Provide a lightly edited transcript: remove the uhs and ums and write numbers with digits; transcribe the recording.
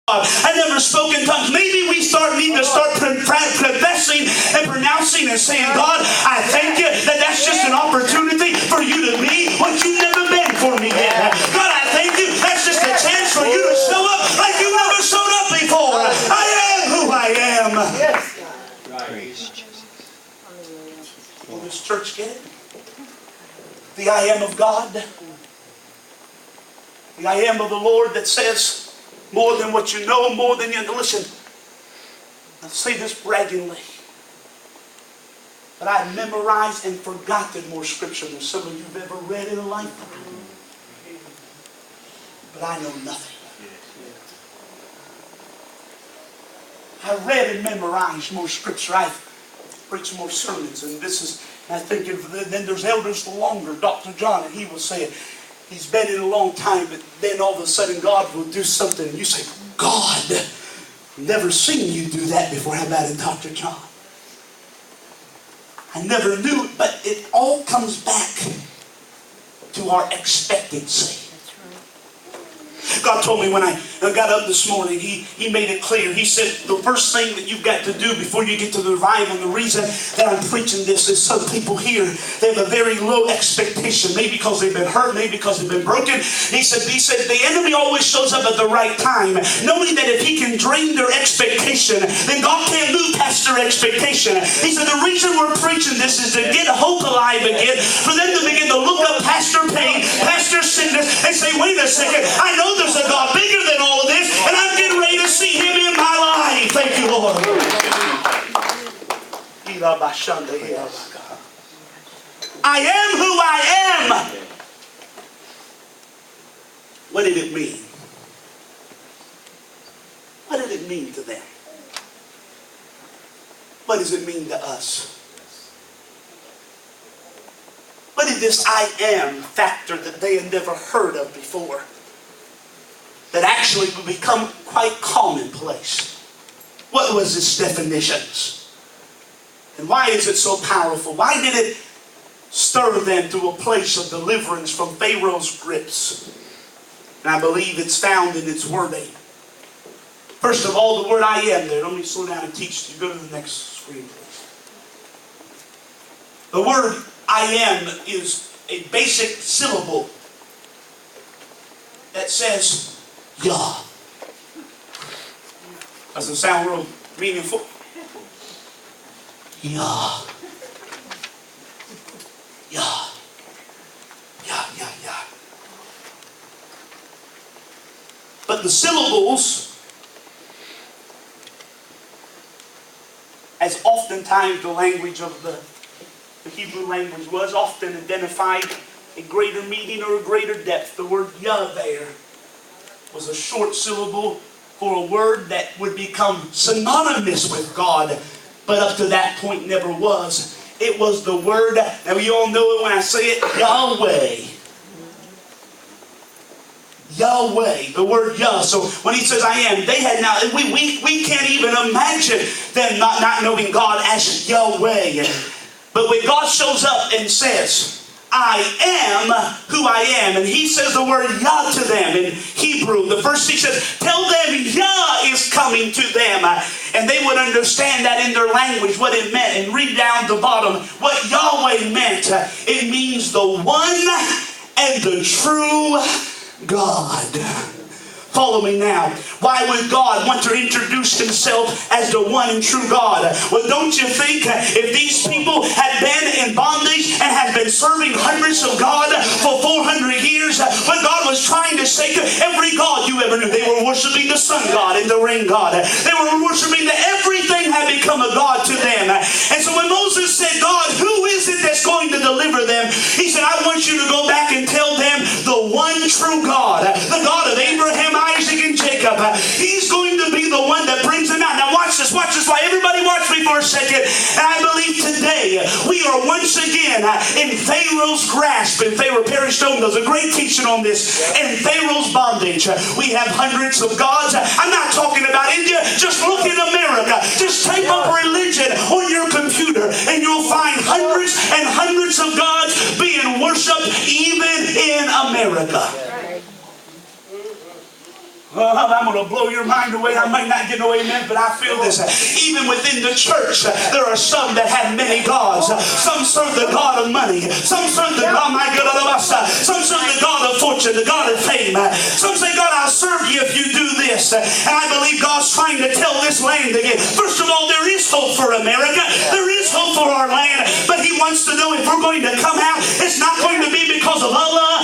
I never spoke in tongues. Maybe we need to start confessing and pronouncing and saying, God, I thank you that that's just an opportunity for you to be what you've never been for me yet. God, I thank you. That's just a chance for you to show up like you never showed up before. I am who I am. Will this church get it? The I am of God. The I am of the Lord that says, more than what you know, more than you know. Listen, I'll say this braggingly, but I've memorized and forgotten more scripture than some of you have ever read in a lifetime. But I know nothing. I read and memorized more scripture. I've preached more sermons, and this is, I think, then there's elders the longer. Dr. John, and he will say it. He's been in a long time, but then all of a sudden God will do something. And you say, God, never seen you do that before. How about it, Dr. John? I never knew it, but it all comes back to our expectancy. God told me when I got up this morning, He made it clear. He said, the first thing that you've got to do before you get to the revival, and the reason that I'm preaching this is some people here, they have a very low expectation. Maybe because they've been hurt, maybe because they've been broken. He said, the enemy always shows up at the right time, knowing that if he can drain their expectation, then God can't move past their expectation. He said, the reason we're preaching this is to get hope alive again, for them to begin to look up past their pain, past their sickness, and say, wait a second, I know there's a God bigger than all of this, and I'm getting ready to see Him in my life. Thank you, Lord. I am who I am. What did it mean? What did it mean to them? What does it mean to us? What did this I am factor that they had never heard of before, that actually would become quite commonplace? What was its definitions? And why is it so powerful? Why did it stir them to a place of deliverance from Pharaoh's grips? And I believe it's found in its wording. First of all, the word I am there. Let me slow down and teach you. Go to the next screen, please. The word I am is a basic syllable that says Yah. Doesn't sound real meaningful. Yah. Yah. Yah, Yah, Yah. But the syllables, as oftentimes the language of the Hebrew language was, often identified a greater meaning or a greater depth. The word Yah there was a short syllable for a word that would become synonymous with God, but up to that point never was. It was the word, now you all know it when I say it, Yahweh. Yahweh, the word Yah. So when he says I am, they had now, we can't even imagine them not knowing God as Yahweh. But when God shows up and says, I am who I am, and he says the word Yah to them in Hebrew. The first he says, tell them Yah is coming to them. And they would understand that in their language, what it meant. And read down the bottom what Yahweh meant. It means the one and the true God. Follow me now. Why would God want to introduce himself as the one and true God? Well, don't you think if these people had been in bondage and had been serving hundreds of God for 400 years, when God was trying to say to every God you ever knew, they were worshiping the sun god and the rain god. They were worshiping that everything had become a god to them. And so when Moses said, God, who is it that's going to deliver them? He said, I want you to go back and tell them the one true God, the God of Abraham, Isaac, and Jacob. He's going to be the one that brings them out. Now watch this. Why everybody watch me for a second. And I believe today we are once again in Pharaoh's grasp. And Perry Stone does a great teaching on this. In Pharaoh's bondage. We have hundreds of gods. I'm not talking about India. Just look in America. Just type up religion on your computer and you'll find hundreds and hundreds of gods being worshipped even in America. I'm going to blow your mind away. I might not get no amen, but I feel this. Even within the church, there are some that have many gods. Some serve the God of money. Some serve the God, my God, some serve the God of fortune, the God of fame. Some say, God, I'll serve you if you do this. And I believe God's trying to tell this land again. First of all, there is hope for America. There is hope for our land. But He wants to know if we're going to come out, it's not going to be because of Allah.